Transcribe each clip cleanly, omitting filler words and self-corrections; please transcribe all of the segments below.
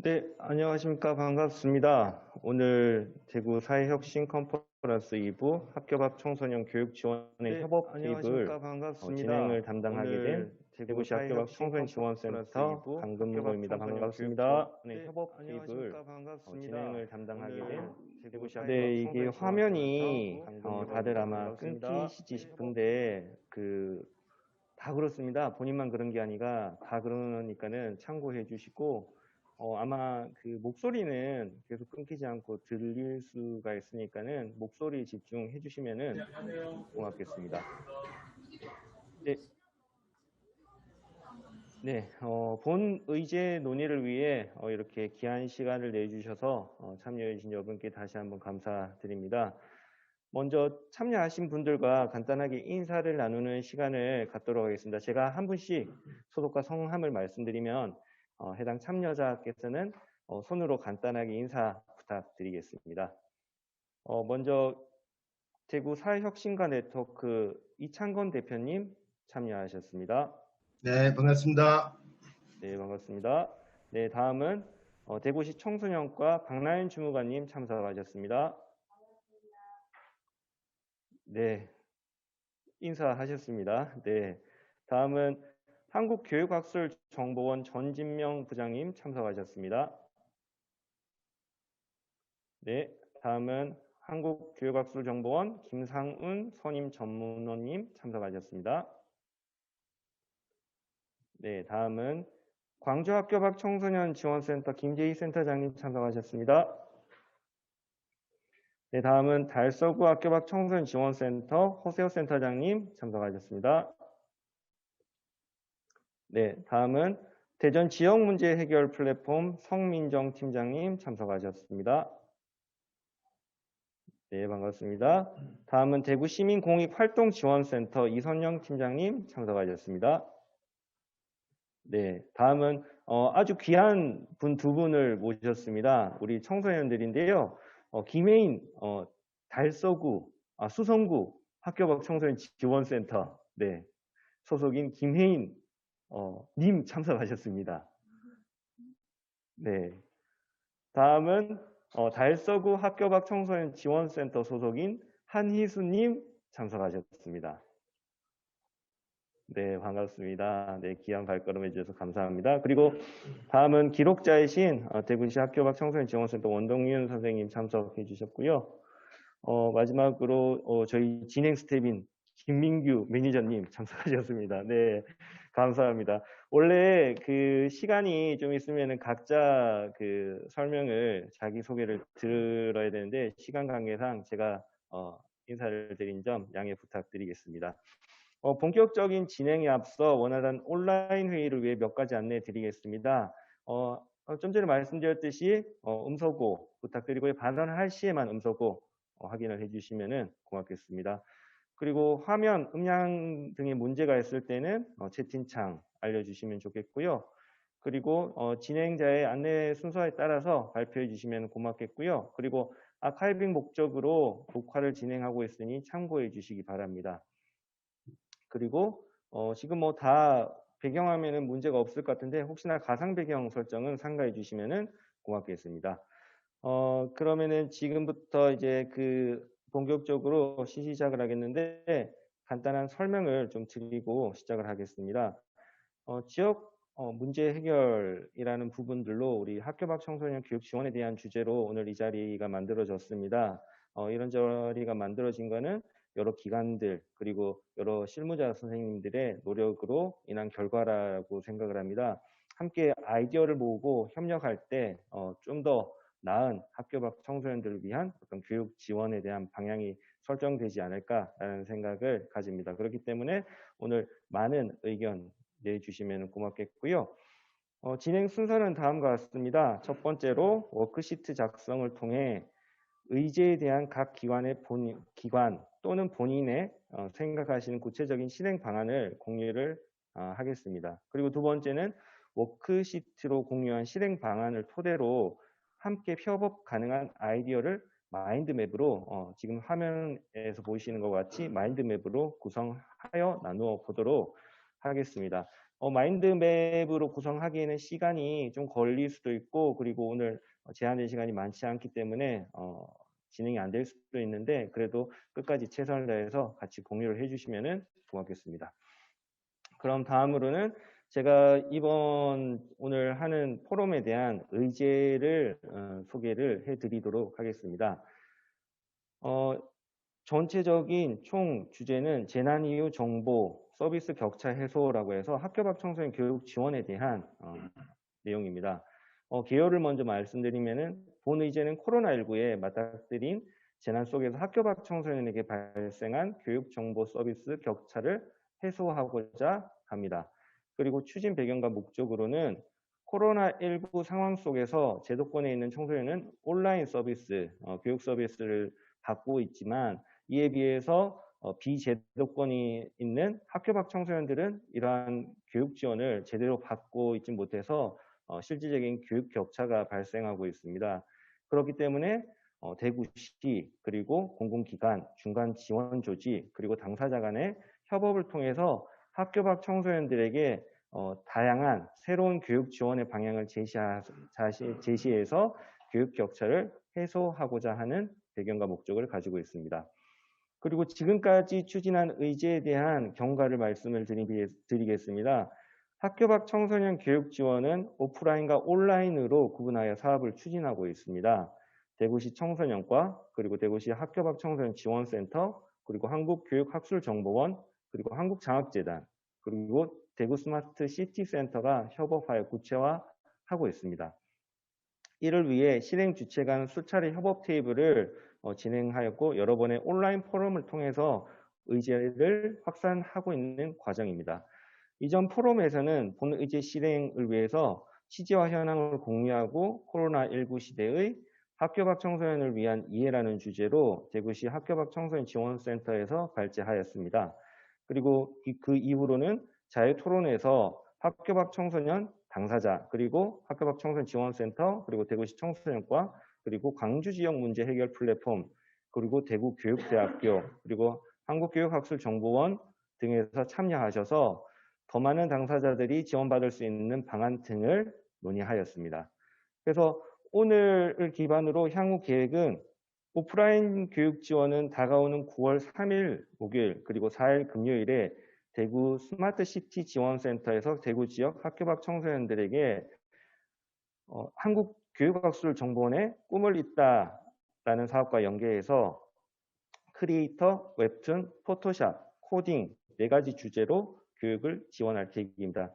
네, 안녕하십니까. 반갑습니다. 오늘 대구 사회혁신 컨퍼런스 2부 학교밖 청소년 교육 지원의 협업 안녕하십니까. 투입을 반갑습니다. 진행을 담당하게 된 오늘 대구 대구시 학교밖 사회혁신 청소년 컨퍼런스 지원센터 2부 학교밖 강근무입니다. 청소년 교육 반갑습니다. 지원의 협업 투입을 안녕하십니까. 반갑습니다. 진행을 담당하게 된 오늘 대구 대구시 사회혁신 네, 이게 청소년 지원센터 화면이 다들 강근무입니다. 아마 반갑습니다. 끊기시지 싶은데 다 그렇습니다. 본인만 그런 게 아니라 다 그러니까는 참고해 주시고 아마 그 목소리는 계속 끊기지 않고 들릴 수가 있으니까는 목소리 집중해 주시면은 고맙겠습니다. 네. 네, 본 의제 논의를 위해 이렇게 귀한 시간을 내주셔서 참여해 주신 여러분께 다시 한번 감사드립니다. 먼저 참여하신 분들과 간단하게 인사를 나누는 시간을 갖도록 하겠습니다. 제가 한 분씩 소속과 성함을 말씀드리면 해당 참여자께서는 손으로 간단하게 인사 부탁드리겠습니다. 먼저 대구 사회혁신가 네트워크 이창건 대표님 참여하셨습니다. 네, 반갑습니다. 네, 반갑습니다. 네, 다음은 대구시 청소년과 박나연 주무관님 참석하셨습니다. 네, 인사하셨습니다. 네, 다음은 한국교육학술정보원 전진명 부장님 참석하셨습니다. 네, 다음은 한국교육학술정보원 김상운 선임 전문원님 참석하셨습니다. 네, 다음은 광주학교밖 청소년 지원센터 김재희 센터장님 참석하셨습니다. 네, 다음은 달서구 학교밖 청소년 지원센터 허세호 센터장님 참석하셨습니다. 네, 다음은 대전 지역 문제 해결 플랫폼 성민정 팀장님 참석하셨습니다. 네, 반갑습니다. 다음은 대구 시민공익활동지원센터 이선영 팀장님 참석하셨습니다. 네, 다음은 아주 귀한 분 두 분을 모셨습니다. 우리 청소년들인데요. 김혜인 달서구 수성구 학교밖 청소년 지원센터 네, 소속인 김혜인 님 참석하셨습니다. 네, 다음은 달서구 학교밖 청소년 지원센터 소속인 한희수님 참석하셨습니다. 네, 반갑습니다. 네, 귀한 발걸음 해주셔서 감사합니다. 그리고 다음은 기록자이신 대구시 학교밖 청소년 지원센터 원동윤 선생님 참석해 주셨고요. 마지막으로 저희 진행 스텝인 김민규 매니저님 참석하셨습니다. 네, 감사합니다. 원래 그 시간이 좀 있으면은 각자 그 설명을 자기 소개를 들어야 되는데 시간 관계상 제가 인사를 드린 점 양해 부탁드리겠습니다. 본격적인 진행에 앞서 원활한 온라인 회의를 위해 몇 가지 안내 드리겠습니다. 좀 전에 말씀드렸듯이 음소거 부탁드리고요. 발언할 시에만 음소거 확인을 해주시면 고맙겠습니다. 그리고 화면, 음량 등의 문제가 있을 때는 채팅창 알려주시면 좋겠고요. 그리고 진행자의 안내 순서에 따라서 발표해 주시면 고맙겠고요. 그리고 아카이빙 목적으로 녹화를 진행하고 있으니 참고해 주시기 바랍니다. 그리고 지금 뭐 다 배경화면은 문제가 없을 것 같은데 혹시나 가상 배경 설정은 삼가해 주시면 고맙겠습니다. 그러면은 지금부터 이제 그 본격적으로 시작을 하겠는데 간단한 설명을 좀 드리고 시작을 하겠습니다. 지역 문제 해결이라는 부분들로 우리 학교 밖 청소년 교육 지원에 대한 주제로 오늘 이 자리가 만들어졌습니다. 이런 자리가 만들어진 거는 여러 기관들 그리고 여러 실무자 선생님들의 노력으로 인한 결과라고 생각을 합니다. 함께 아이디어를 모으고 협력할 때 좀 더 나은 학교 밖 청소년들을 위한 어떤 교육 지원에 대한 방향이 설정되지 않을까라는 생각을 가집니다. 그렇기 때문에 오늘 많은 의견 내주시면 고맙겠고요. 진행 순서는 다음과 같습니다. 첫 번째로 워크시트 작성을 통해 의제에 대한 각 기관 또는 본인의 생각하시는 구체적인 실행 방안을 공유를 하겠습니다. 그리고 두 번째는 워크시트로 공유한 실행 방안을 토대로 함께 협업 가능한 아이디어를 마인드맵으로 지금 화면에서 보이시는 것 같이 마인드맵으로 구성하여 나누어 보도록 하겠습니다. 마인드맵으로 구성하기에는 시간이 좀 걸릴 수도 있고, 그리고 오늘 제한된 시간이 많지 않기 때문에 진행이 안 될 수도 있는데, 그래도 끝까지 최선을 다해서 같이 공유를 해주시면 고맙겠습니다. 그럼 다음으로는 제가 오늘 하는 포럼에 대한 의제를 소개를 해드리도록 하겠습니다. 전체적인 총 주제는 재난 이후 정보 서비스 격차 해소라고 해서 학교 밖 청소년 교육 지원에 대한 내용입니다. 개요를 먼저 말씀드리면은 본 의제는 코로나19에 맞닥뜨린 재난 속에서 학교 밖 청소년에게 발생한 교육 정보 서비스 격차를 해소하고자 합니다. 그리고 추진 배경과 목적으로는 코로나19 상황 속에서 제도권에 있는 청소년은 온라인 서비스, 교육 서비스를 받고 있지만 이에 비해서 비제도권이 있는 학교 밖 청소년들은 이러한 교육 지원을 제대로 받고 있지 못해서 실질적인 교육 격차가 발생하고 있습니다. 그렇기 때문에 대구시 그리고 공공기관, 중간 지원 조직 그리고 당사자 간의 협업을 통해서 학교 밖 청소년들에게 다양한 새로운 교육 지원의 방향을 제시해서 교육 격차를 해소하고자 하는 배경과 목적을 가지고 있습니다. 그리고 지금까지 추진한 의제에 대한 경과를 말씀을 드리겠습니다. 학교 밖 청소년 교육 지원은 오프라인과 온라인으로 구분하여 사업을 추진하고 있습니다. 대구시 청소년과 그리고 대구시 학교 밖 청소년 지원센터 그리고 한국교육학술정보원 그리고 한국장학재단 그리고 대구 스마트 시티 센터가 협업하여 구체화하고 있습니다. 이를 위해 실행 주체 간 수차례 협업 테이블을 진행하였고 여러 번의 온라인 포럼을 통해서 의제를 확산하고 있는 과정입니다. 이전 포럼에서는 본 의제 실행을 위해서 취지와 현황을 공유하고 코로나19 시대의 학교 밖 청소년을 위한 이해라는 주제로 대구시 학교 밖 청소년 지원센터에서 발제하였습니다. 그리고 그 이후로는 자유토론에서 학교 밖 청소년 당사자 그리고 학교 밖 청소년 지원센터 그리고 대구시 청소년과 그리고 광주 지역 문제 해결 플랫폼 그리고 대구교육대학교 그리고 한국교육학술정보원 등에서 참여하셔서 더 많은 당사자들이 지원받을 수 있는 방안 등을 논의하였습니다. 그래서 오늘을 기반으로 향후 계획은 오프라인 교육 지원은 다가오는 9월 3일 목요일 그리고 4일 금요일에 대구 스마트시티 지원센터에서 대구 지역 학교 밖 청소년들에게 한국교육학술정보원의 꿈을 잇다라는 사업과 연계해서 크리에이터, 웹툰, 포토샵, 코딩 4가지 주제로 교육을 지원할 계획입니다.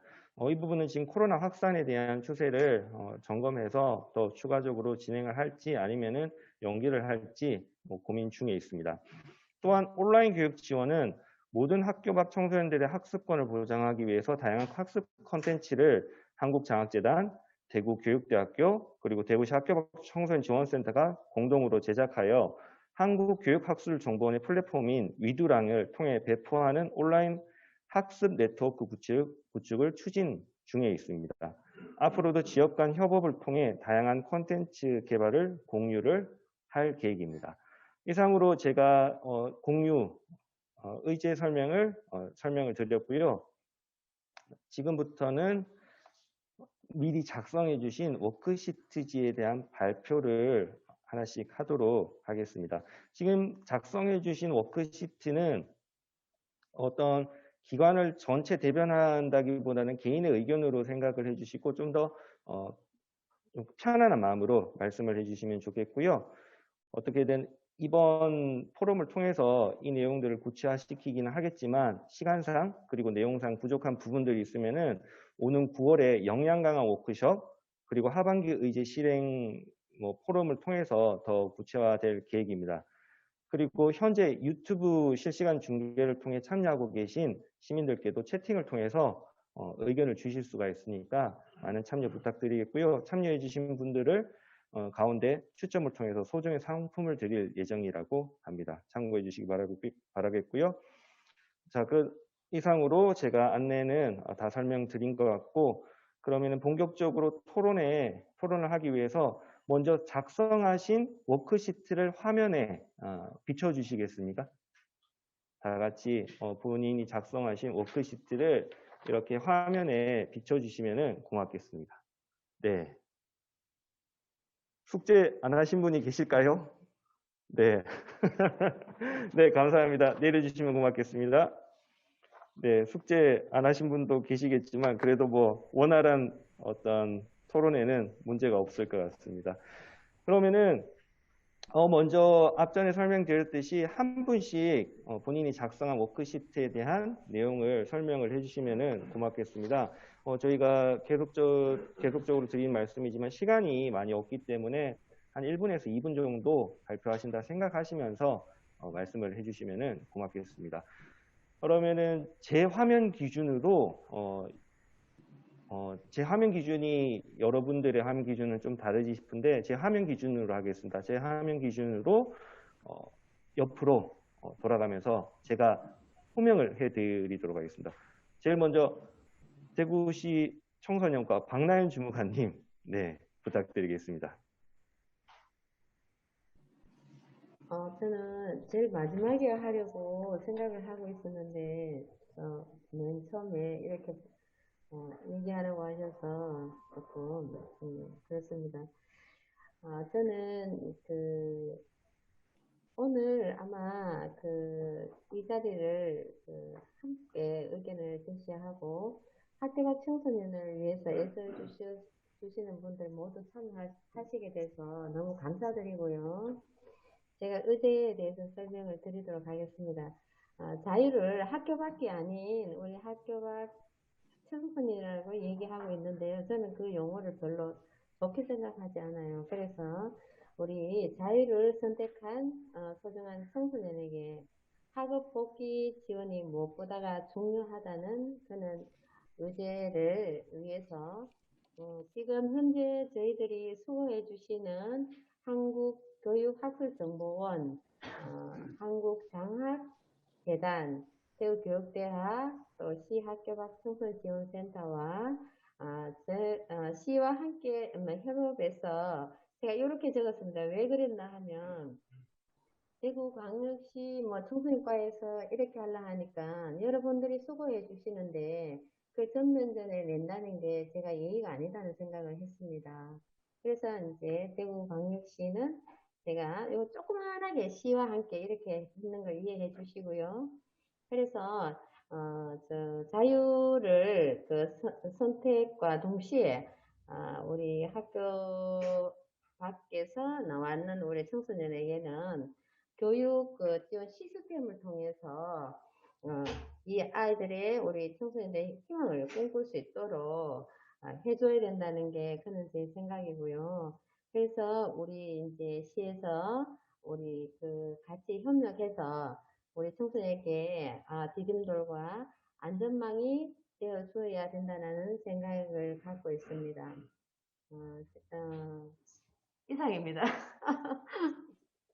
이 부분은 지금 코로나 확산에 대한 추세를 점검해서 더 추가적으로 진행을 할지 아니면은 연기를 할지 고민 중에 있습니다. 또한 온라인 교육 지원은 모든 학교 밖 청소년들의 학습권을 보장하기 위해서 다양한 학습 콘텐츠를 한국장학재단, 대구교육대학교, 그리고 대구시 학교 밖 청소년 지원센터가 공동으로 제작하여 한국교육학술정보원의 플랫폼인 위두랑을 통해 배포하는 온라인 학습 네트워크 구축을 추진 중에 있습니다. 앞으로도 지역 간 협업을 통해 다양한 콘텐츠 개발을 공유를 할 계획입니다. 이상으로 제가 의제 설명을 드렸고요. 지금부터는 미리 작성해 주신 워크시트지에 대한 발표를 하나씩 하도록 하겠습니다. 지금 작성해 주신 워크시트는 어떤 기관을 전체 대변한다기보다는 개인의 의견으로 생각을 해주시고 좀 더 편안한 마음으로 말씀을 해주시면 좋겠고요. 어떻게든 이번 포럼을 통해서 이 내용들을 구체화시키기는 하겠지만 시간상 그리고 내용상 부족한 부분들이 있으면은 오는 9월에 역량 강화 워크숍 그리고 하반기 의제 실행 포럼을 통해서 더 구체화될 계획입니다. 그리고 현재 유튜브 실시간 중계를 통해 참여하고 계신 시민들께도 채팅을 통해서 의견을 주실 수가 있으니까 많은 참여 부탁드리겠고요. 참여해 주신 분들을 가운데 추첨을 통해서 소정의 상품을 드릴 예정이라고 합니다. 참고해 주시기 바라겠고요. 자, 이상으로 제가 안내는 다 설명드린 것 같고 그러면은 본격적으로 토론을 하기 위해서 먼저 작성하신 워크시트를 화면에 비춰주시겠습니까? 다 같이 본인이 작성하신 워크시트를 이렇게 화면에 비춰주시면 고맙겠습니다. 네. 숙제 안 하신 분이 계실까요? 네. 네, 감사합니다. 내려주시면 고맙겠습니다. 네, 숙제 안 하신 분도 계시겠지만 그래도 뭐 원활한 어떤 토론에는 문제가 없을 것 같습니다. 그러면은 먼저 앞전에 설명드렸듯이 한 분씩 본인이 작성한 워크시트에 대한 내용을 설명을 해주시면 고맙겠습니다. 저희가 계속적으로 드린 말씀이지만 시간이 많이 없기 때문에 한 1분에서 2분 정도 발표하신다 생각하시면서 말씀을 해주시면 고맙겠습니다. 그러면은 제 화면 기준으로 제 화면 기준이 여러분들의 화면 기준은 좀 다르지 싶은데 제 화면 기준으로 하겠습니다. 제 화면 기준으로 옆으로 돌아가면서 제가 호명을 해드리도록 하겠습니다. 제일 먼저 대구시 청소년과 박나연 주무관님, 네, 부탁드리겠습니다. 저는 제일 마지막에 하려고 생각을 하고 있었는데, 맨 처음에 이렇게 얘기하라고 하셔서 조금 그렇습니다. 저는 오늘 아마 이 자리를 함께 의견을 제시하고 학교 밖 청소년을 위해서 애써주시는 분들 모두 참여하시게 돼서 너무 감사드리고요. 제가 의제에 대해서 설명을 드리도록 하겠습니다. 자유를 학교 밖이 아닌 우리 학교 밖 청소년이라고 얘기하고 있는데요. 저는 그 용어를 별로 좋게 생각하지 않아요. 그래서 우리 자유를 선택한 소중한 청소년에게 학업 복귀 지원이 무엇보다가 중요하다는 그런 의제를 위해서 지금 현재 저희들이 수고해 주시는 한국교육학술정보원, 한국장학재단, 대구교육대학, 또 시학교밖 청소년지원센터와 시와 함께 협업해서 제가 이렇게 적었습니다. 왜 그랬나 하면 대구광역시 청소년과에서 이렇게 하려 하니까 여러분들이 수고해 주시는데 그 전면전에 낸다는 게 제가 예의가 아니다는 생각을 했습니다. 그래서 이제 대구광역시는 제가 요 조그만하게 시와 함께 이렇게 있는 걸 이해해 주시고요. 그래서 자유를 선택과 동시에 우리 학교 밖에서 나왔는 우리 청소년에게는 교육 지원 시스템을 통해서 이 아이들의 우리 청소년들의 희망을 꿈꿀 수 있도록 해줘야 된다는 게 그는 제 생각이고요. 그래서 우리 이제 시에서 우리 같이 협력해서 우리 청소년에게 디딤돌과 안전망이 되어 주어야 된다는 생각을 갖고 있습니다. 이상입니다.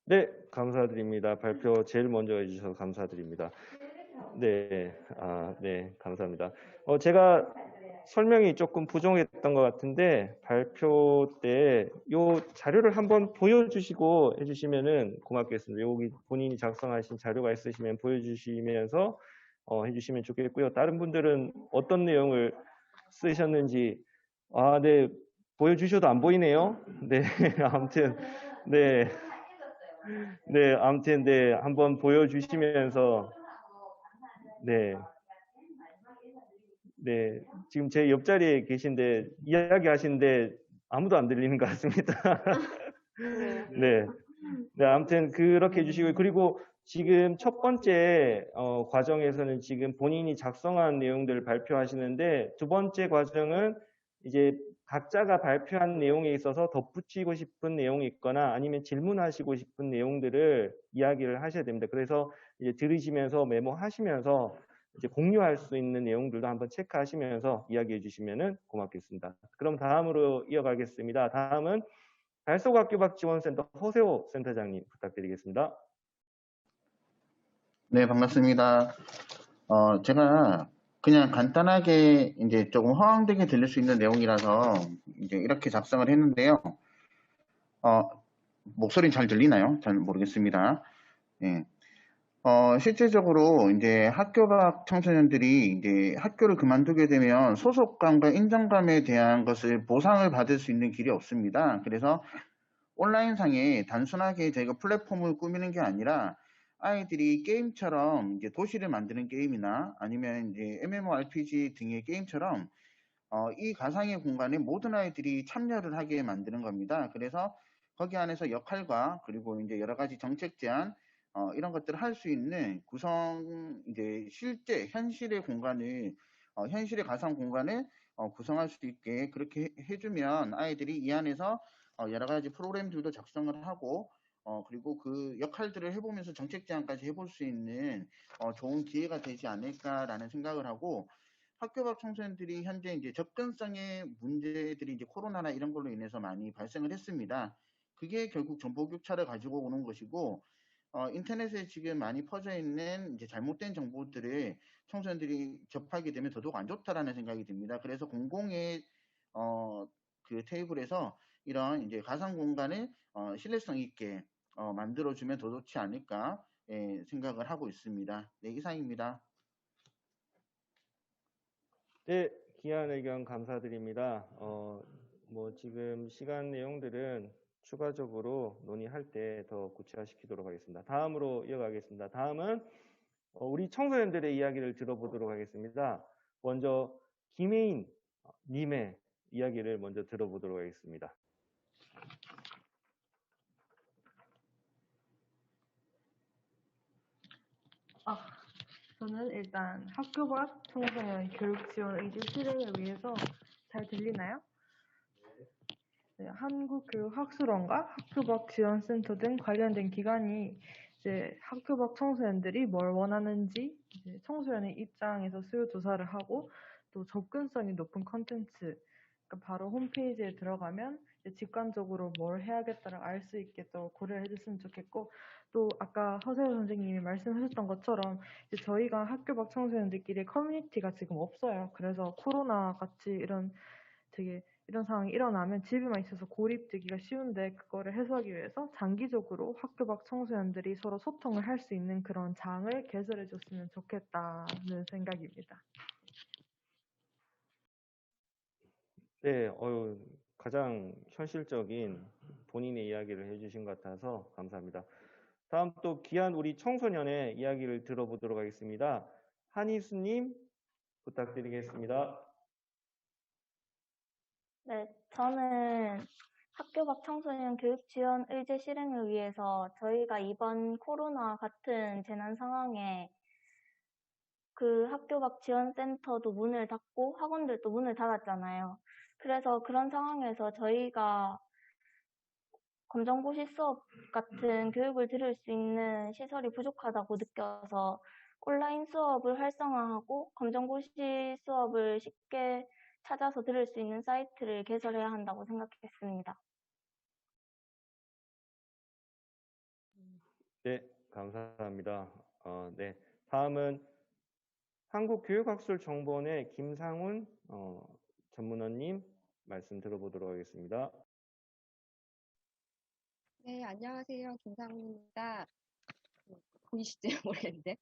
네, 감사드립니다. 발표 제일 먼저 해주셔서 감사드립니다. 네, 네, 감사합니다. 제가 설명이 조금 부족했던 것 같은데 발표 때 요 자료를 한번 보여주시고 해주시면은 고맙겠습니다. 여기 본인이 작성하신 자료가 있으시면 보여주시면서 해주시면 좋겠고요. 다른 분들은 어떤 내용을 쓰셨는지 네, 보여주셔도 안 보이네요. 네, 아무튼 네. 네, 아무튼 네, 한번 보여주시면서 네, 네, 지금 제 옆자리에 계신데 이야기하시는데 아무도 안 들리는 것 같습니다. 네, 네, 아무튼 그렇게 해주시고 그리고 지금 첫 번째 과정에서는 지금 본인이 작성한 내용들을 발표하시는데 두 번째 과정은 이제 각자가 발표한 내용에 있어서 덧붙이고 싶은 내용이 있거나 아니면 질문하시고 싶은 내용들을 이야기를 하셔야 됩니다. 그래서 이제 들으시면서 메모하시면서 이제 공유할 수 있는 내용들도 한번 체크하시면서 이야기해 주시면 고맙겠습니다. 그럼 다음으로 이어가겠습니다. 다음은 달서구학교밖지원센터 허세호 센터장님 부탁드리겠습니다. 네, 반갑습니다. 제가 그냥 간단하게 이제 조금 허황되게 들릴 수 있는 내용이라서 이제 이렇게 작성을 했는데요. 목소리는 잘 들리나요? 잘 모르겠습니다. 네. 실질적으로 이제 학교 밖 청소년들이 이제 학교를 그만두게 되면 소속감과 인정감에 대한 것을 보상을 받을 수 있는 길이 없습니다. 그래서 온라인상에 단순하게 저희가 플랫폼을 꾸미는 게 아니라 아이들이 게임처럼 이제 도시를 만드는 게임이나 아니면 이제 MMORPG 등의 게임처럼 이 가상의 공간에 모든 아이들이 참여를 하게 만드는 겁니다. 그래서 거기 안에서 역할과 그리고 이제 여러 가지 정책 제안 이런 것들을 할 수 있는 구성 이제 실제 현실의 공간을 현실의 가상 공간을 구성할 수 있게 그렇게 해주면 아이들이 이 안에서 여러 가지 프로그램들도 작성을 하고 그리고 그 역할들을 해보면서 정책 제안까지 해볼 수 있는 좋은 기회가 되지 않을까라는 생각을 하고 학교 밖 청소년들이 현재 이제 접근성의 문제들이 이제 코로나나 이런 걸로 인해서 많이 발생을 했습니다. 그게 결국 정보격차를 가지고 오는 것이고 인터넷에 지금 많이 퍼져 있는 이제 잘못된 정보들을 청소년들이 접하게 되면 더더욱 안 좋다라는 생각이 듭니다. 그래서 공공의 그 테이블에서 이런 이제 가상 공간을 신뢰성 있게 만들어주면 더 좋지 않을까 생각을 하고 있습니다. 네, 이상입니다. 네, 귀한 의견 감사드립니다. 뭐 지금 시간 내용들은 추가적으로 논의할 때 더 구체화시키도록 하겠습니다. 다음으로 이어가겠습니다. 다음은 우리 청소년들의 이야기를 들어보도록 하겠습니다. 먼저 김혜인 님의 이야기를 먼저 들어보도록 하겠습니다. 저는 일단 학교 밖 청소년 교육 지원 의지 실행을 위해서 잘 들리나요? 네, 한국교육학술원과 학교 밖 지원센터 등 관련된 기관이 이제 학교 밖 청소년들이 뭘 원하는지 이제 청소년의 입장에서 수요 조사를 하고 또 접근성이 높은 컨텐츠, 그러니까 바로 홈페이지에 들어가면 이제 직관적으로 뭘 해야겠다를 알 수 있게 또 고려를 해줬으면 좋겠고, 또 아까 허세호 선생님이 말씀하셨던 것처럼 이제 저희가 학교 밖 청소년들끼리 커뮤니티가 지금 없어요. 그래서 코로나 같이 이런 상황이 일어나면 집에만 있어서 고립되기가 쉬운데, 그거를 해소하기 위해서 장기적으로 학교 밖 청소년들이 서로 소통을 할 수 있는 그런 장을 개설해 줬으면 좋겠다는 생각입니다. 네, 가장 현실적인 본인의 이야기를 해주신 것 같아서 감사합니다. 다음 또 귀한 우리 청소년의 이야기를 들어보도록 하겠습니다. 한희수님 부탁드리겠습니다. 네, 저는 학교 밖 청소년 교육 지원 의제 실행을 위해서 저희가 이번 코로나 같은 재난 상황에 그 학교 밖 지원센터도 문을 닫고 학원들도 문을 닫았잖아요. 그래서 그런 상황에서 저희가 검정고시 수업 같은 교육을 들을 수 있는 시설이 부족하다고 느껴서 온라인 수업을 활성화하고 검정고시 수업을 쉽게 찾아서 들을 수 있는 사이트를 개설해야 한다고 생각했습니다. 네, 감사합니다. 네, 다음은 한국교육학술정보원의 김상훈 전문원님 말씀 들어보도록 하겠습니다. 네, 안녕하세요. 김상훈입니다. 보이시지 모르겠는데.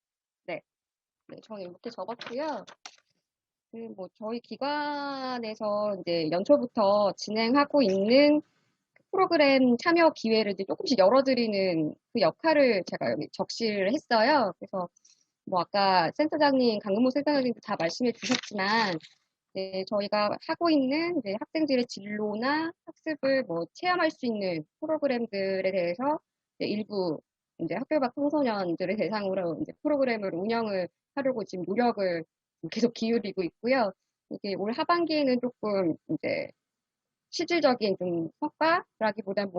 네. 저는 이렇게 적었고요. 저희 기관에서 이제 연초부터 진행하고 있는 프로그램 참여 기회를 이제 조금씩 열어드리는 그 역할을 제가 여기 적시를 했어요. 그래서 아까 센터장님, 강근모 센터장님도 다 말씀해 주셨지만, 네, 저희가 하고 있는 이제 학생들의 진로나 학습을 체험할 수 있는 프로그램들에 대해서 이제 일부 이제 학교 밖 청소년들을 대상으로 이제 프로그램을 운영을 하려고 지금 노력을 계속 기울이고 있고요. 이게 올 하반기에는 조금 이제 실질적인 좀 성과라기보단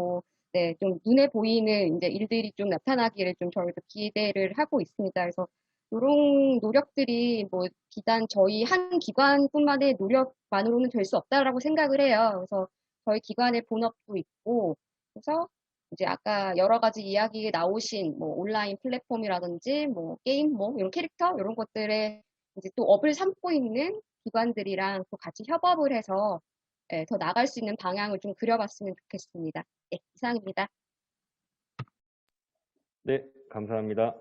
네, 좀 눈에 보이는 이제 일들이 좀 나타나기를 좀 저희도 기대를 하고 있습니다. 그래서 이런 노력들이 비단 저희 한 기관뿐만의 노력만으로는 될 수 없다라고 생각을 해요. 그래서 저희 기관의 본업도 있고, 그래서 이제 아까 여러 가지 이야기에 나오신 온라인 플랫폼이라든지 게임 이런 캐릭터 이런 것들에 이제 또 업을 삼고 있는 기관들이랑 또 같이 협업을 해서 더 나갈 수 있는 방향을 좀 그려봤으면 좋겠습니다. 네, 이상입니다. 네, 감사합니다.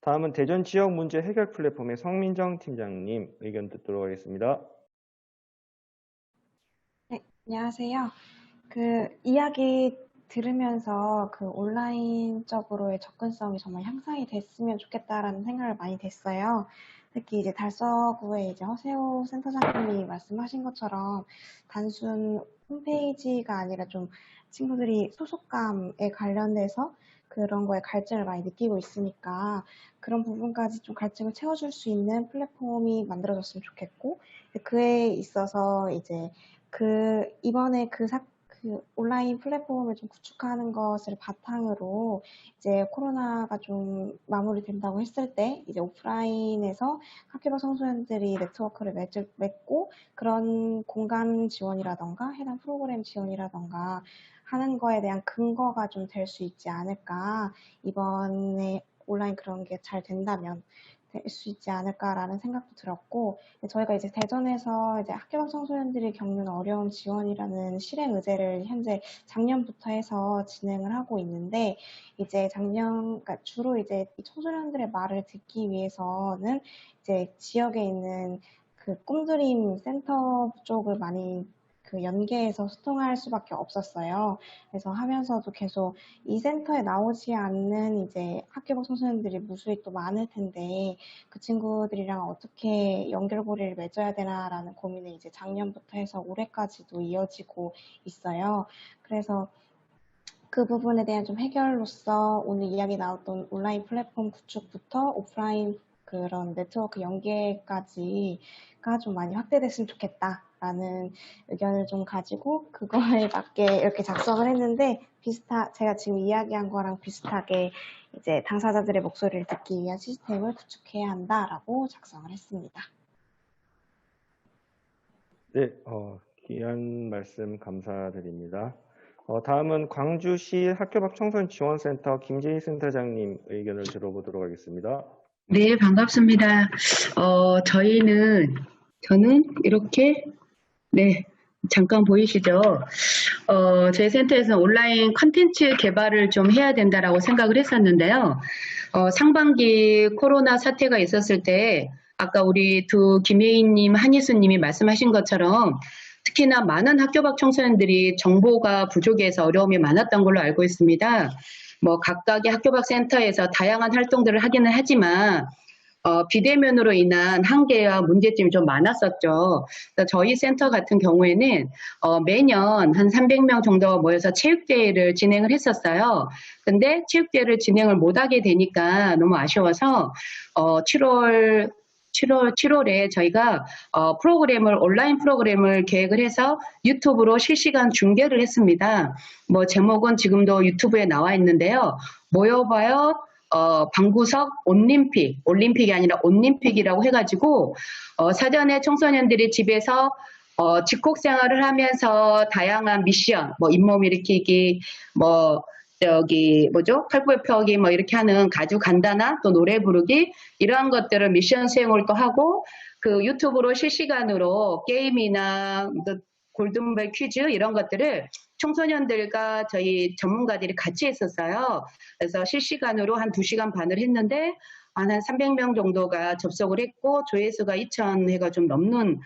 다음은 대전 지역 문제 해결 플랫폼의 성민정 팀장님 의견 듣도록 하겠습니다. 네, 안녕하세요. 이야기 들으면서 온라인적으로의 접근성이 정말 향상이 됐으면 좋겠다라는 생각을 많이 했어요. 특히 이제 달서구의 이제 허세호 센터장님이 말씀하신 것처럼 단순 홈페이지가 아니라 좀 친구들이 소속감에 관련돼서 그런 거에 갈증을 많이 느끼고 있으니까 그런 부분까지 좀 갈증을 채워줄 수 있는 플랫폼이 만들어졌으면 좋겠고, 그에 있어서 이제 이번에 온라인 플랫폼을 좀 구축하는 것을 바탕으로 이제 코로나가 좀 마무리된다고 했을 때 이제 오프라인에서 학교 밖 청소년들이 네트워크를 맺고 그런 공간 지원이라던가 해당 프로그램 지원이라던가 하는 거에 대한 근거가 좀 될 수 있지 않을까. 이번에 온라인 그런 게 잘 된다면 될 수 있지 않을까라는 생각도 들었고, 저희가 이제 대전에서 이제 학교 밖 청소년들이 겪는 어려움 지원이라는 실행 의제를 현재 작년부터 해서 진행을 하고 있는데, 이제 그러니까 주로 이제 이 청소년들의 말을 듣기 위해서는 이제 지역에 있는 꿈드림 센터 쪽을 많이 연계해서 소통할 수밖에 없었어요. 그래서 하면서도 계속 이 센터에 나오지 않는 이제 학교 밖 청소년들이 무수히 또 많을 텐데 그 친구들이랑 어떻게 연결고리를 맺어야 되나라는 고민을 이제 작년부터 해서 올해까지도 이어지고 있어요. 그래서 그 부분에 대한 좀 해결로서 오늘 이야기 나왔던 온라인 플랫폼 구축부터 오프라인 그런 네트워크 연계까지가 좀 많이 확대됐으면 좋겠다라는 의견을 좀 가지고 그거에 맞게 이렇게 작성을 했는데 제가 지금 이야기한 거랑 비슷하게 이제 당사자들의 목소리를 듣기 위한 시스템을 구축해야 한다라고 작성을 했습니다. 네, 귀한 말씀 감사드립니다. 다음은 광주시 학교 밖 청소년 지원센터 김재희 센터장님 의견을 들어보도록 하겠습니다. 네, 반갑습니다. 저는 이렇게, 네, 잠깐 보이시죠? 저희 센터에서는 온라인 컨텐츠 개발을 좀 해야 된다라고 생각을 했었는데요. 상반기 코로나 사태가 있었을 때, 아까 우리 김혜인님, 한희수님이 말씀하신 것처럼 특히나 많은 학교 밖 청소년들이 정보가 부족해서 어려움이 많았던 걸로 알고 있습니다. 각각의 학교 밖 센터에서 다양한 활동들을 하기는 하지만 비대면으로 인한 한계와 문제점이 좀 많았었죠. 그래서 저희 센터 같은 경우에는 매년 한 300명 정도가 모여서 체육대회를 진행을 했었어요. 근데 체육대회를 진행을 못하게 되니까 너무 아쉬워서 7월에 저희가 온라인 프로그램을 계획을 해서 유튜브로 실시간 중계를 했습니다. 제목은 지금도 유튜브에 나와 있는데요. 모여봐요. 방구석 올림픽이 아니라 온림픽이라고 해가지고 사전에 청소년들이 집에서 집콕 생활을 하면서 다양한 미션, 잇몸 일으키기, 팔굽혀 펴기 이렇게 하는 아주 간단한 또 노래 부르기 이러한 것들을 미션 수행을 또 하고 그 유튜브로 실시간으로 게임이나 골든벨 퀴즈 이런 것들을 청소년들과 저희 전문가들이 같이 했었어요. 그래서 실시간으로 한 2시간 반을 했는데 한 300명 정도가 접속을 했고 조회수가 2,000회가 좀 넘는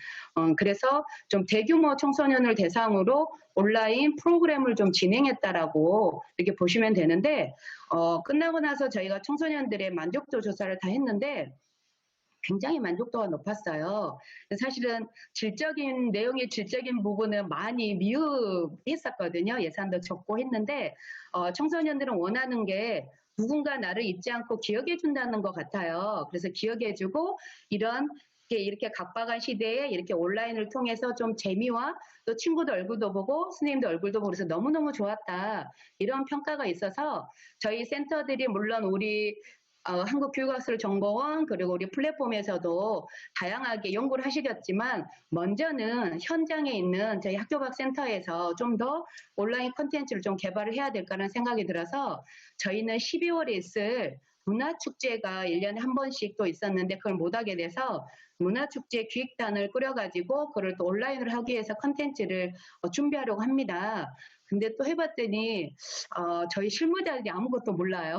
그래서 좀 대규모 청소년을 대상으로 온라인 프로그램을 좀 진행했다라고 이렇게 보시면 되는데 끝나고 나서 저희가 청소년들의 만족도 조사를 다 했는데 굉장히 만족도가 높았어요. 사실은 내용의 질적인 부분은 많이 미흡했었거든요. 예산도 적고 했는데 청소년들은 원하는 게 누군가 나를 잊지 않고 기억해 준다는 것 같아요. 그래서 기억해 주고 이렇게 각박한 시대에 이렇게 온라인을 통해서 좀 재미와 또 친구들 얼굴도 보고 선생님들 얼굴도 보고 그래서 너무너무 좋았다. 이런 평가가 있어서 저희 센터들이 물론 우리 한국교육학술정보원 그리고 우리 플랫폼에서도 다양하게 연구를 하시겠지만 먼저는 현장에 있는 저희 학교 밖 센터에서 좀 더 온라인 콘텐츠를 좀 개발을 해야 될까라는 생각이 들어서 저희는 12월에 있을 문화축제가 1년에 한 번씩 또 있었는데 그걸 못하게 돼서 문화축제 기획단을 꾸려가지고 그걸 또 온라인으로 하기 위해서 콘텐츠를 준비하려고 합니다. 근데 또 해봤더니 저희 실무자들이 아무것도 몰라요.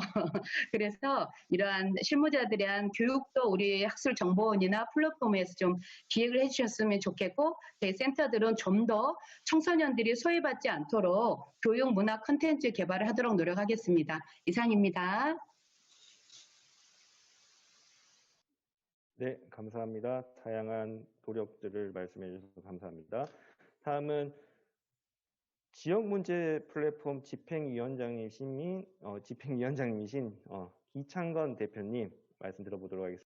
그래서 이러한 실무자들에 대한 교육도 우리 학술정보원이나 플랫폼에서 좀 기획을 해주셨으면 좋겠고, 저희 센터들은 좀 더 청소년들이 소외받지 않도록 교육 문화 콘텐츠 개발을 하도록 노력하겠습니다. 이상입니다. 네, 감사합니다. 다양한 노력들을 말씀해 주셔서 감사합니다. 다음은 지역문제 플랫폼 집행위원장이신 이창건 대표님 말씀 들어보도록 하겠습니다.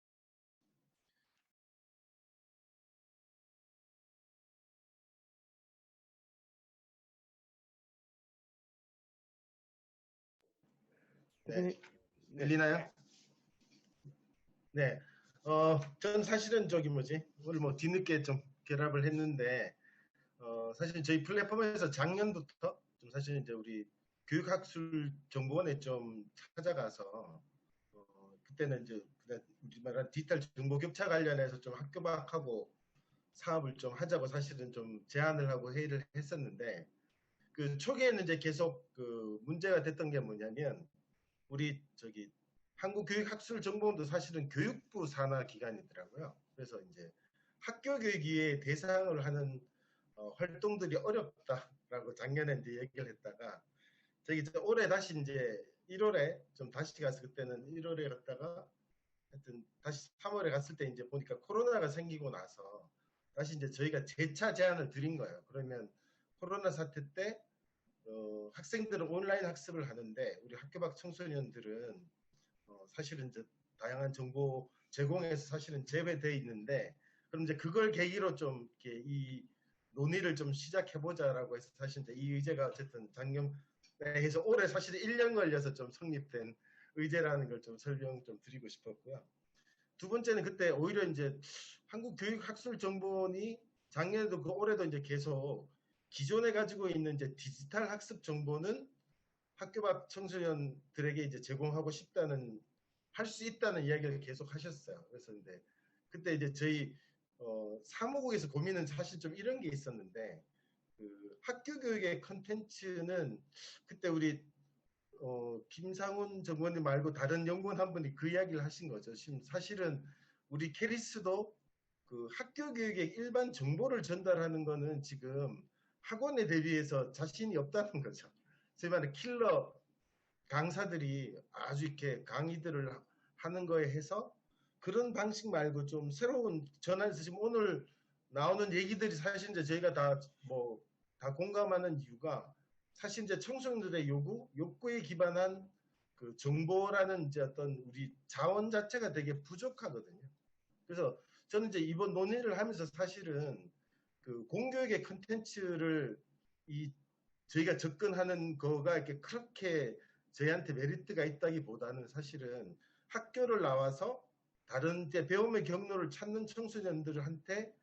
네, 들리나요? 네, 전 사실은 오늘 뭐 뒤늦게 좀 결합을 했는데, 사실 저희 플랫폼에서 작년부터 좀 사실 이제 우리 교육학술정보원에 좀 찾아가서, 그때는 이제 우리 말한 디지털 정보 격차 관련해서 좀 학교 밖하고 사업을 좀 하자고 사실은 좀 제안을 하고 회의를 했었는데, 그 초기에는 이제 계속 그 문제가 됐던 게 뭐냐면, 우리 한국교육학술정보원도 사실은 교육부 산하 기관이더라고요. 그래서 이제 학교 교육위의 대상을 하는 활동들이 어렵다라고 작년에 이제 얘기를 했다가, 저기 올해 다시 이제 1월에 좀 다시 가서, 그때는 1월에 갔다가 하여튼 다시 3월에 갔을 때 이제 보니까 코로나가 생기고 나서 다시 이제 저희가 재차 제안을 드린 거예요. 그러면 코로나 사태 때 학생들은 온라인 학습을 하는데 우리 학교 밖 청소년들은 사실은 이제 다양한 정보 제공에서 사실은 제외돼 있는데, 그럼 이제 그걸 계기로 좀 이렇게 이 논의를 좀 시작해보자라고 해서 사실 이제 이 의제가 어쨌든 작년에 해서 올해 사실 1년 걸려서 좀 성립된 의제라는 걸 좀 설명 좀 드리고 싶었고요. 두 번째는 그때 오히려 이제 한국교육학술정보원이 작년에도 올해도 이제 계속 기존에 가지고 있는 이제 디지털 학습 정보는 학교 밖 청소년들에게 이제 제공하고 싶다는, 할 수 있다는 이야기를 계속 하셨어요. 그래서 근데 그때 이제 저희 사무국에서 고민은 사실 좀 이런 게 있었는데, 그 학교 교육의 컨텐츠는 그때 우리 김상훈 정원님 말고 다른 연구원 한 분이 그 이야기를 하신 거죠. 지금 사실은 우리 캐리스도 그 학교 교육의 일반 정보를 전달하는 거는 지금 학원에 대비해서 자신이 없다는 거죠. 제 말은 킬러 강사들이 아주 이렇게 강의들을 하는 거에 해서 그런 방식 말고 좀 새로운 전환에서, 지금 오늘 나오는 얘기들이 사실 이제 저희가 다 공감하는 이유가 사실 이제 청소년들의 욕구에 기반한 그 정보라는 이제 어떤 우리 자원 자체가 되게 부족하거든요. 그래서 저는 이제 이번 논의를 하면서 사실은 그 공교육의 컨텐츠를 저희가 접근하는 거가 이렇게 그렇게 저희한테 메리트가 있다기보다는 사실은 학교를 나와서 다른 이제 배움의 경로를 찾는 청소년들한테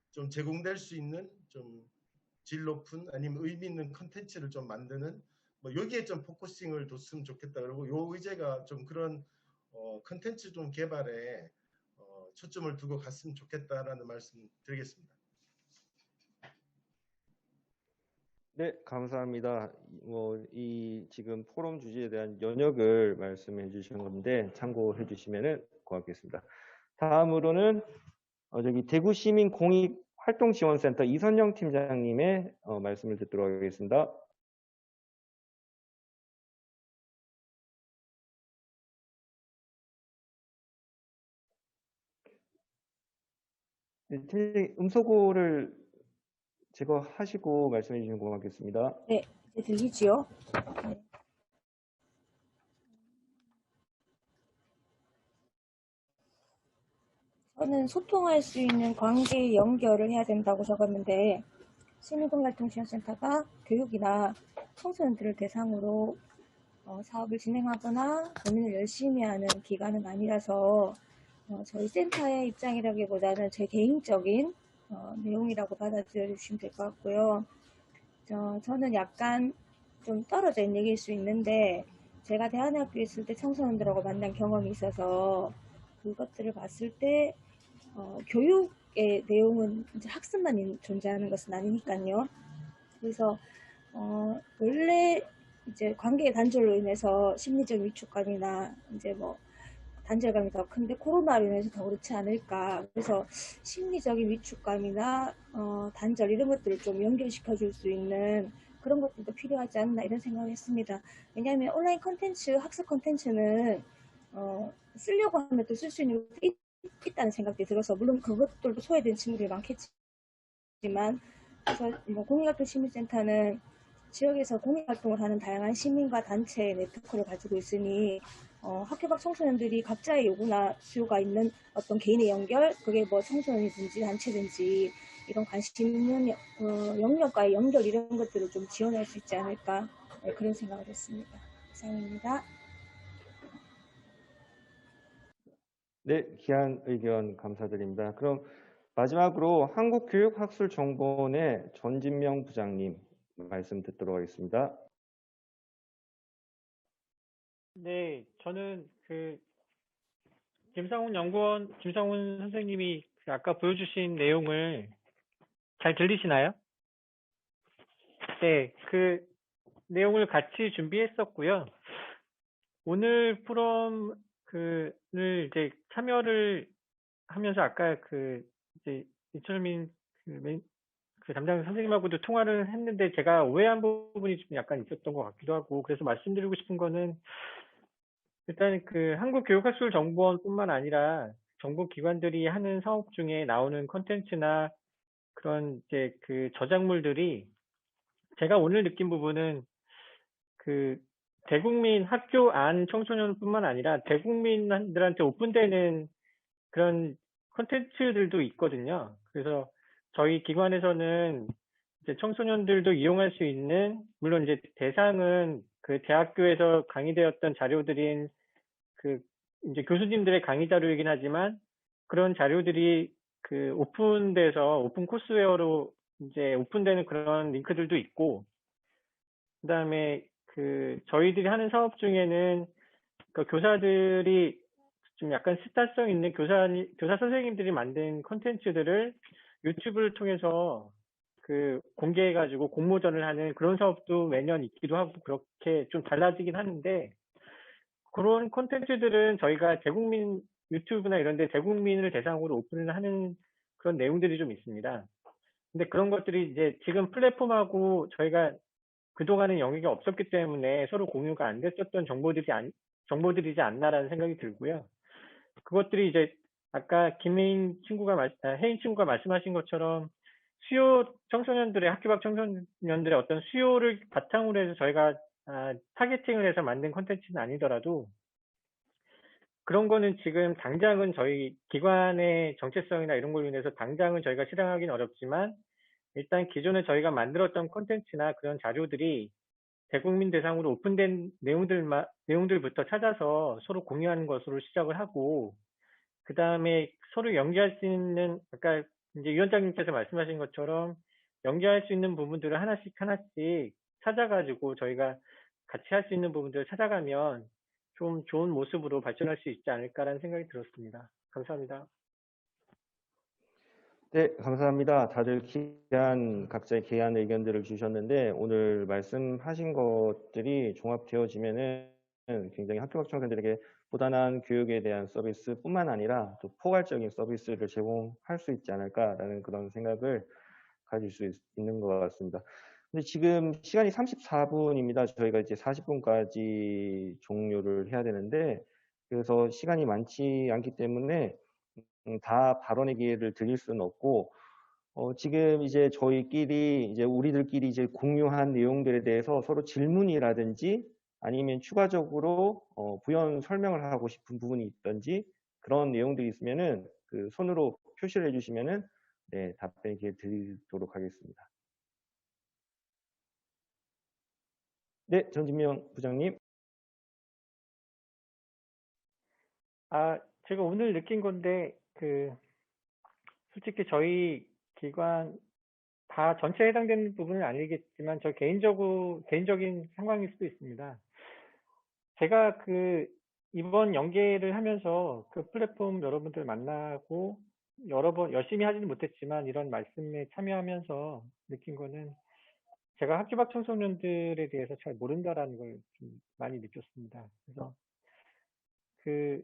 좀 제공될 수 있는 좀 질 높은 아니면 의미 있는 컨텐츠를 좀 만드는, 뭐 여기에 좀 포커싱을 뒀으면 좋겠다. 그리고 요 의제가 좀 그런 컨텐츠 좀 개발에 초점을 두고 갔으면 좋겠다라는 말씀 드리겠습니다. 네, 감사합니다. 이 지금 포럼 주제에 대한 연역을 말씀해 주신 건데 참고해 주시면 고맙겠습니다. 다음으로는 대구시민공익활동지원센터 이선영 팀장님의 말씀을 듣도록 하겠습니다. 네, 팀장님 음소거를 제거하시고 말씀해 주시면 고맙겠습니다. 네, 이제 들리지요? 네. 저는 소통할 수 있는 관계 연결을 해야 된다고 적었는데, 시민공익활동지원센터가 교육이나 청소년들을 대상으로 사업을 진행하거나 고민을 열심히 하는 기관은 아니라서 저희 센터의 입장이라기보다는 제 개인적인 내용이라고 받아들여 주시면 될 것 같고요. 저는 약간 좀 떨어져 있는 얘기일 수 있는데, 제가 대안학교에 있을 때 청소년들하고 만난 경험이 있어서 그것들을 봤을 때 교육의 내용은 이제 학습만 존재하는 것은 아니니까요. 그래서 원래 이제 관계의 단절로 인해서 심리적 위축감이나 이제 뭐 단절감이 더 큰데 코로나로 인해서 더 그렇지 않을까. 그래서 심리적인 위축감이나 단절 이런 것들을 좀 연결시켜 줄 수 있는 그런 것들도 필요하지 않나 이런 생각을 했습니다. 왜냐하면 온라인 컨텐츠, 학습 컨텐츠는 쓰려고 하면 또 쓸 수 있는 것도 있다는 생각이 들어서 물론 그것들도 소외된 친구들이 많겠지만 그래서 뭐 공익활동시민센터는 지역에서 공익활동을 하는 다양한 시민과 단체의 네트워크를 가지고 있으니 학교 밖 청소년들이 각자의 요구나 수요가 있는 어떤 개인의 연결, 그게 뭐 청소년이든지 단체든지 이런 관심 있는 영역과의 연결 이런 것들을 좀 지원할 수 있지 않을까 그런 생각을 했습니다. 이상입니다. 네, 귀한 의견 감사드립니다. 그럼 마지막으로 한국교육학술정보원의 전진명 부장님 말씀 듣도록 하겠습니다. 네, 저는 김상훈 선생님이 아까 보여주신 내용을 잘 들리시나요? 네, 그 내용을 같이 준비했었고요. 오늘 포럼을 이제 참여를 하면서 아까 이제 이철민 그 담당 선생님하고도 통화를 했는데 제가 오해한 부분이 좀 약간 있었던 것 같기도 하고, 그래서 말씀드리고 싶은 거는 일단 한국교육학술정보원뿐만 아니라 정보기관들이 하는 사업 중에 나오는 콘텐츠나 그런 이제 저작물들이 제가 오늘 느낀 부분은 대국민 학교 안 청소년뿐만 아니라 대국민들한테 오픈되는 그런 콘텐츠들도 있거든요. 그래서 저희 기관에서는 이제 청소년들도 이용할 수 있는, 물론 이제 대상은 대학교에서 강의되었던 자료들인 이제 교수님들의 강의 자료이긴 하지만 그런 자료들이 오픈돼서 오픈 코스웨어로 이제 오픈되는 그런 링크들도 있고, 그다음에 저희들이 하는 사업 중에는 교사들이 좀 약간 스타성 있는 교사 선생님들이 만든 콘텐츠들을 유튜브를 통해서 공개해가지고 공모전을 하는 그런 사업도 매년 있기도 하고, 그렇게 좀 달라지긴 하는데, 그런 콘텐츠들은 저희가 대국민 유튜브나 이런 데 대국민을 대상으로 오픈을 하는 그런 내용들이 좀 있습니다. 근데 그런 것들이 이제 지금 플랫폼하고 저희가 그동안은 영역이 없었기 때문에 서로 공유가 안 됐었던 정보들이지 않나라는 생각이 들고요. 그것들이 이제 아까 혜인 친구가 말씀하신 것처럼 학교 밖 청소년들의 어떤 수요를 바탕으로 해서 저희가 타겟팅을 해서 만든 콘텐츠는 아니더라도, 그런 거는 지금 당장은 저희 기관의 정체성이나 이런 걸로 인해서 당장은 저희가 실행하기는 어렵지만, 일단 기존에 저희가 만들었던 콘텐츠나 그런 자료들이 대국민 대상으로 오픈된 내용들부터 찾아서 서로 공유하는 것으로 시작을 하고, 그 다음에 서로 연계할 수 있는, 아까 이제 위원장님께서 말씀하신 것처럼 연계할 수 있는 부분들을 하나씩 찾아가지고 저희가 같이 할 수 있는 부분들을 찾아가면 좀 좋은 모습으로 발전할 수 있지 않을까라는 생각이 들었습니다. 감사합니다. 네, 감사합니다. 다들 각자의 귀한 의견들을 주셨는데, 오늘 말씀하신 것들이 종합되어지면은 굉장히 학교 밖 청소년들에게 보다난 교육에 대한 서비스뿐만 아니라 또 포괄적인 서비스를 제공할 수 있지 않을까라는 그런 생각을 가질 수 있는 것 같습니다. 근데 지금 시간이 34분입니다. 저희가 이제 40분까지 종료를 해야 되는데, 그래서 시간이 많지 않기 때문에 다 발언의 기회를 드릴 수는 없고, 지금 이제 우리들끼리 이제 공유한 내용들에 대해서 서로 질문이라든지 아니면 추가적으로 부연 설명을 하고 싶은 부분이 있든지 그런 내용들이 있으면은 손으로 표시를 해주시면은 네, 답변 기회 드리도록 하겠습니다. 네, 전진명 부장님. 제가 오늘 느낀 건데, 솔직히 저희 기관 다 전체에 해당되는 부분은 아니겠지만, 저 개인적인 상황일 수도 있습니다. 제가 이번 연계를 하면서 플랫폼 여러분들 만나고 여러 번 열심히 하지는 못했지만 이런 말씀에 참여하면서 느낀 거는, 제가 학교 밖 청소년들에 대해서 잘 모른다라는 걸 좀 많이 느꼈습니다. 그래서 그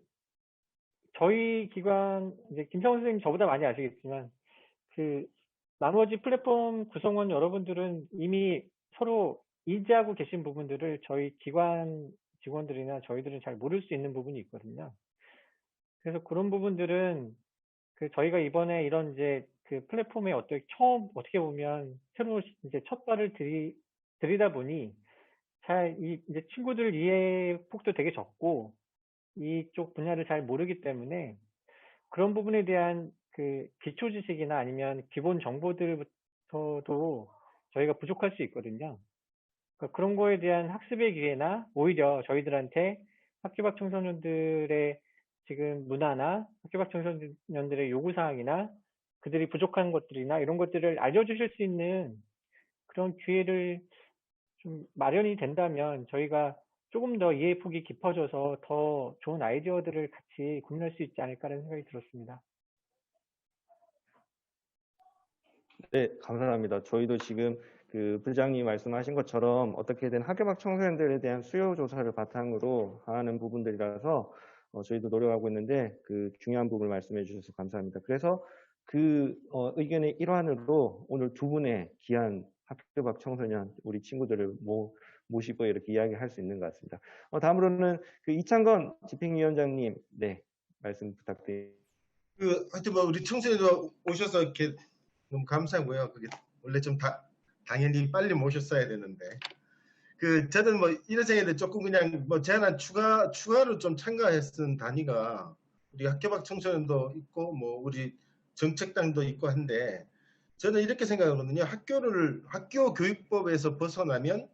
저희 기관 이제 김성훈 선생님 저보다 많이 아시겠지만 그 나머지 플랫폼 구성원 여러분들은 이미 서로 인지하고 계신 부분들을 저희 기관 직원들이나 저희들은 잘 모를 수 있는 부분이 있거든요. 그래서 그런 부분들은 그 저희가 이번에 이런 이제 그 플랫폼에 어떻게 보면 새로운 이제 첫 발을 들이다 보니 잘 이제 친구들 이해 폭도 되게 적고 이쪽 분야를 잘 모르기 때문에 그런 부분에 대한 그 기초 지식이나 아니면 기본 정보들부터도 저희가 부족할 수 있거든요. 그러니까 그런 거에 대한 학습의 기회나 오히려 저희들한테 학교 밖 청소년들의 지금 문화나 학교 밖 청소년들의 요구사항이나 그들이 부족한 것들이나 이런 것들을 알려주실 수 있는 그런 기회를 좀 마련이 된다면 저희가 조금 더 이해 폭이 깊어져서 더 좋은 아이디어들을 같이 고민할 수 있지 않을까라는 생각이 들었습니다. 네, 감사합니다. 저희도 지금 그 부장님 말씀하신 것처럼 어떻게든 학교 밖 청소년들에 대한 수요 조사를 바탕으로 하는 부분들이라서 저희도 노력하고 있는데 그 중요한 부분을 말씀해 주셔서 감사합니다. 그래서 그 의견의 일환으로 오늘 두 분의 귀한 학교 밖 청소년 우리 친구들을 모시고 이렇게 이야기할 수 있는 것 같습니다. 다음으로는 그 이창건 집행위원장님, 네, 말씀 부탁드립니다. 하여튼 뭐 우리 청소년들 오셔서 이렇게 너무 감사하고요. 그게 원래 좀 당연히 빨리 모셨어야 되는데 저는 뭐 이런 생각인데 조금 그냥 뭐 제안한 추가로 좀 참가했던 단위가 우리 학교 밖 청소년도 있고 뭐 우리 정책당도 있고 한데 저는 이렇게 생각하거든요. 학교 교육법에서 벗어나면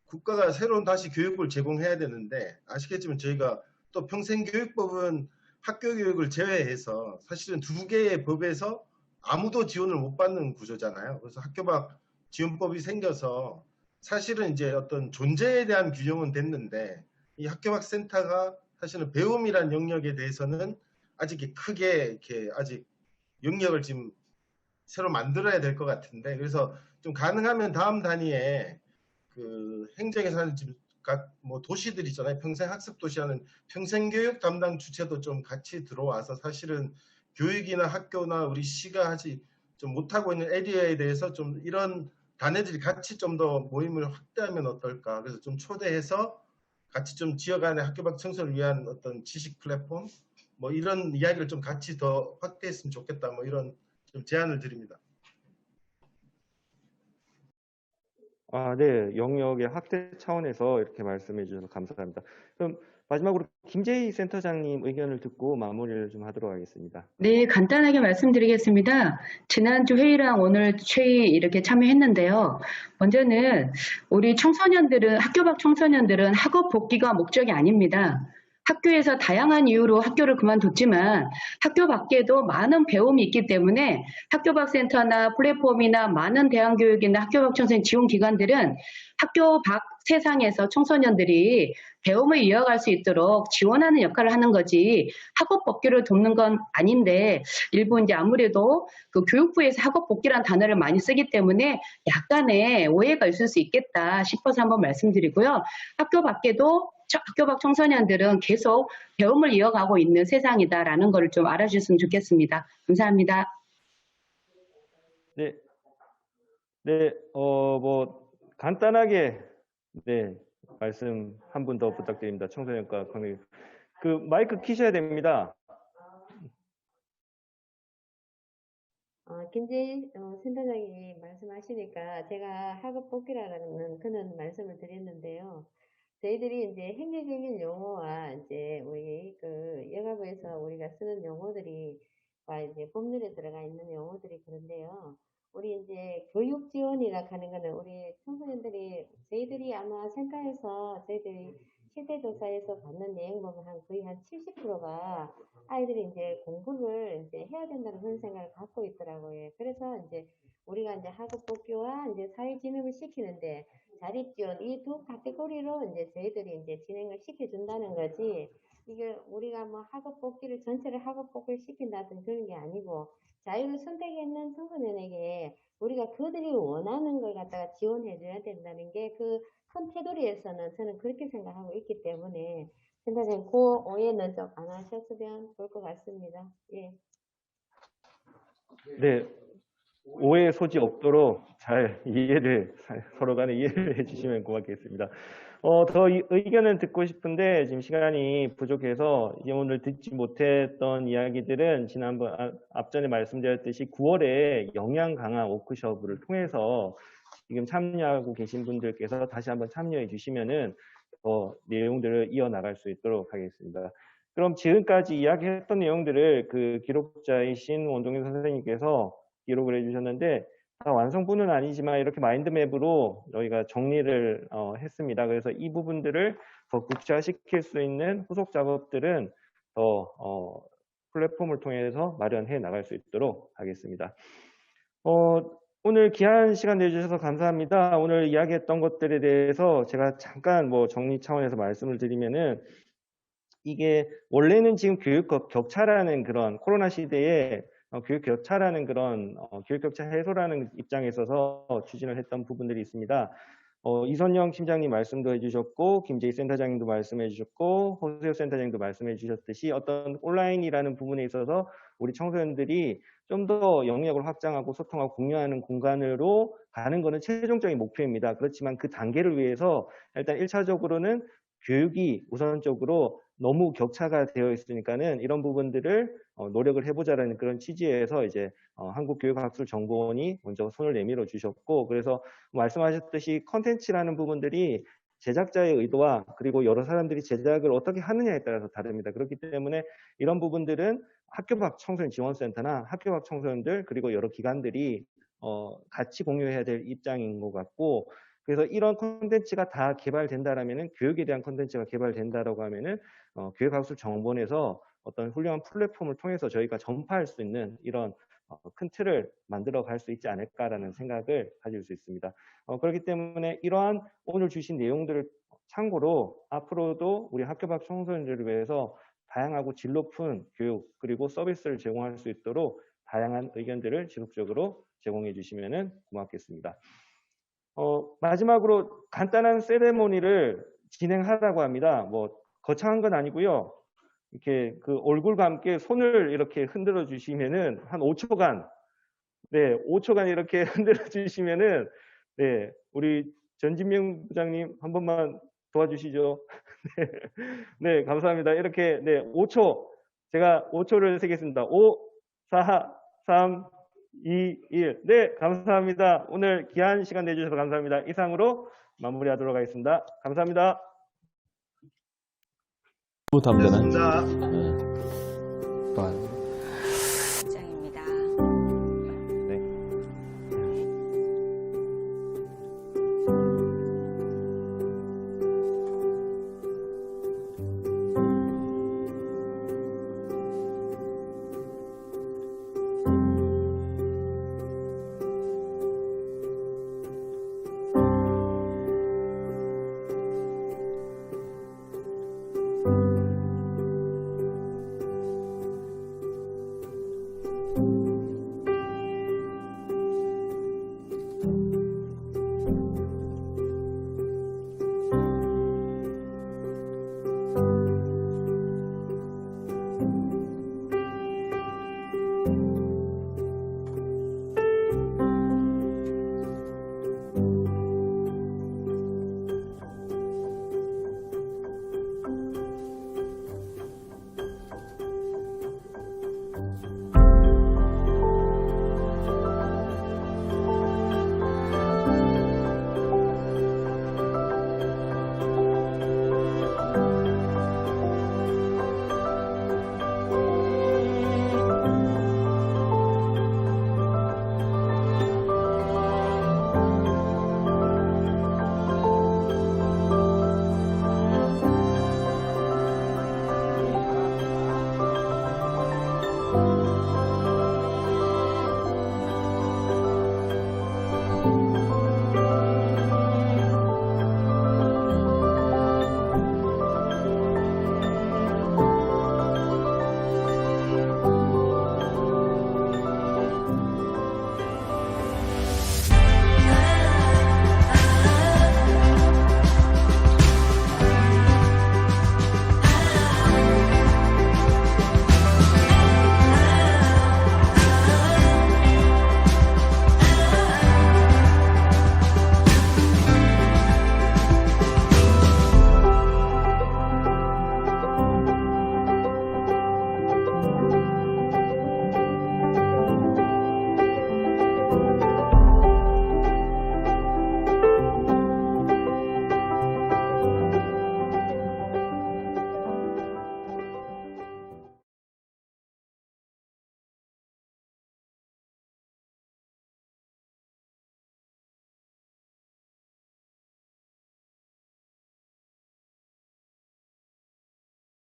국가가 새로운 다시 교육을 제공해야 되는데 아시겠지만 저희가 또 평생교육법은 학교 교육을 제외해서 사실은 두 개의 법에서 아무도 지원을 못 받는 구조잖아요. 그래서 학교 밖 지원법이 생겨서 사실은 이제 어떤 존재에 대한 규정은 됐는데 이 학교 밖 센터가 사실은 배움이란 영역에 대해서는 아직 크게 이렇게 아직 영역을 지금 새로 만들어야 될 것 같은데 그래서 좀 가능하면 다음 단위에 그 행정에서 하는 지금 각 뭐 도시들 있잖아요. 평생 학습 도시하는 평생교육 담당 주체도 좀 같이 들어와서 사실은 교육이나 학교나 우리 시가 하지 좀 못하고 있는 에리어에 대해서 좀 이런 단회들이 같이 좀 더 모임을 확대하면 어떨까. 그래서 좀 초대해서 같이 좀 지역 안에 학교 밖 청소를 위한 어떤 지식 플랫폼 뭐 이런 이야기를 좀 같이 더 확대했으면 좋겠다. 뭐 이런 좀 제안을 드립니다. 네, 영역의 확대 차원에서 이렇게 말씀해 주셔서 감사합니다. 그럼 마지막으로 김재희 센터장님 의견을 듣고 마무리를 좀 하도록 하겠습니다. 네, 간단하게 말씀드리겠습니다. 지난주 회의랑 오늘 회의 이렇게 참여했는데요. 먼저는 우리 학교 밖 청소년들은 학업 복귀가 목적이 아닙니다. 학교에서 다양한 이유로 학교를 그만뒀지만 학교 밖에도 많은 배움이 있기 때문에 학교 밖 센터나 플랫폼이나 많은 대안교육이나 학교 밖 청소년 지원 기관들은 학교 밖 세상에서 청소년들이 배움을 이어갈 수 있도록 지원하는 역할을 하는 거지 학업 복귀를 돕는 건 아닌데 일부 이제 아무래도 그 교육부에서 학업 복귀라는 단어를 많이 쓰기 때문에 약간의 오해가 있을 수 있겠다 싶어서 한번 말씀드리고요. 학교 밖 청소년들은 계속 배움을 이어가고 있는 세상이다라는 걸 좀 알아주셨으면 좋겠습니다. 감사합니다. 네, 뭐 간단하게 네 말씀 한 분 더 부탁드립니다. 청소년과 관계 그 마이크 키셔야 됩니다. 김재희 센터장이 말씀하시니까 제가 학업 복귀라는 그런 말씀을 드렸는데요. 저희들이 이제 행정적인 용어와 이제 우리 그 여가부에서 우리가 쓰는 용어들이 이제 법률에 들어가 있는 용어들이 그런데요. 우리 이제 교육 지원이라 하는 거는 우리 청소년들이 저희들이 아마 생각해서 저희들이 실태조사에서 받는 내용 보면 거의 한 70%가 아이들이 이제 공부를 이제 해야 된다는 그런 생각을 갖고 있더라고요. 그래서 이제 우리가 이제 학업 복귀와 이제 사회 진입을 시키는데 자립 지원 이 두 카테고리로 이제 저희들이 이제 진행을 시켜준다는 거지. 이게 우리가 뭐 학업 복귀를 전체를 학업 복귀를 시킨다든 그런 게 아니고 자유를 선택했는 청소년에게 우리가 그들이 원하는 걸 갖다가 지원해 줘야 된다는 게 그 큰 테두리에서는 저는 그렇게 생각하고 있기 때문에 센터장님 그 오해는 좀 안 하셨으면 좋을 것 같습니다. 예. 네, 오해 소지 없도록 잘 이해를, 서로 간에 이해를 해주시면 고맙겠습니다. 더 의견은 듣고 싶은데 지금 시간이 부족해서 이제 오늘 듣지 못했던 이야기들은 지난번 앞전에 말씀드렸듯이 9월에 역량 강화 워크숍을 통해서 지금 참여하고 계신 분들께서 다시 한번 참여해 주시면은 내용들을 이어나갈 수 있도록 하겠습니다. 그럼 지금까지 이야기했던 내용들을 그 기록자이신 원동현 선생님께서 기록을 해주셨는데 다 완성본은 아니지만 이렇게 마인드맵으로 저희가 정리를 했습니다. 그래서 이 부분들을 더 구체화시킬 수 있는 후속 작업들은 더 플랫폼을 통해서 마련해 나갈 수 있도록 하겠습니다. 오늘 귀한 시간 내주셔서 감사합니다. 오늘 이야기했던 것들에 대해서 제가 잠깐 정리 차원에서 말씀을 드리면은 이게 원래는 지금 교육 격차라는 그런 코로나 시대에 교육 격차라는 그런 교육 격차 해소라는 입장에 있어서 추진을 했던 부분들이 있습니다. 이선영 팀장님 말씀도 해주셨고 김재희 센터장님도 말씀해 주셨고 호세호 센터장님도 말씀해 주셨듯이 어떤 온라인이라는 부분에 있어서 우리 청소년들이 좀 더 영역을 확장하고 소통하고 공유하는 공간으로 가는 것은 최종적인 목표입니다. 그렇지만 그 단계를 위해서 일단 1차적으로는 교육이 우선적으로 너무 격차가 되어 있으니까는 이런 부분들을 노력을 해보자라는 그런 취지에서 이제 한국교육학술정보원이 먼저 손을 내밀어 주셨고, 그래서 말씀하셨듯이 컨텐츠라는 부분들이 제작자의 의도와 그리고 여러 사람들이 제작을 어떻게 하느냐에 따라서 다릅니다. 그렇기 때문에 이런 부분들은 학교 밖 청소년 지원센터나 학교 밖 청소년들 그리고 여러 기관들이 같이 공유해야 될 입장인 것 같고, 그래서 이런 콘텐츠가 다 개발된다라면은 교육에 대한 콘텐츠가 개발된다라고 하면은 교육학술정보원에서 어떤 훌륭한 플랫폼을 통해서 저희가 전파할 수 있는 이런 큰 틀을 만들어 갈 수 있지 않을까라는 생각을 가질 수 있습니다. 그렇기 때문에 이러한 오늘 주신 내용들을 참고로 앞으로도 우리 학교 밖 청소년들을 위해서 다양하고 질 높은 교육 그리고 서비스를 제공할 수 있도록 다양한 의견들을 지속적으로 제공해 주시면 고맙겠습니다. 마지막으로 간단한 세레모니를 진행하라고 합니다. 거창한 건 아니고요. 이렇게 그 얼굴과 함께 손을 이렇게 흔들어 주시면은 한 5초간, 네, 5초간 이렇게 흔들어 주시면은, 네, 우리 전진명 부장님 한 번만 도와주시죠. 네, 감사합니다. 이렇게, 네, 5초. 제가 5초를 세겠습니다. 5, 4, 3, 2, 1. 네, 감사합니다. 오늘 귀한 시간 내주셔서 감사합니다. 이상으로 마무리하도록 하겠습니다. 감사합니다. 담당은 고맙습니다.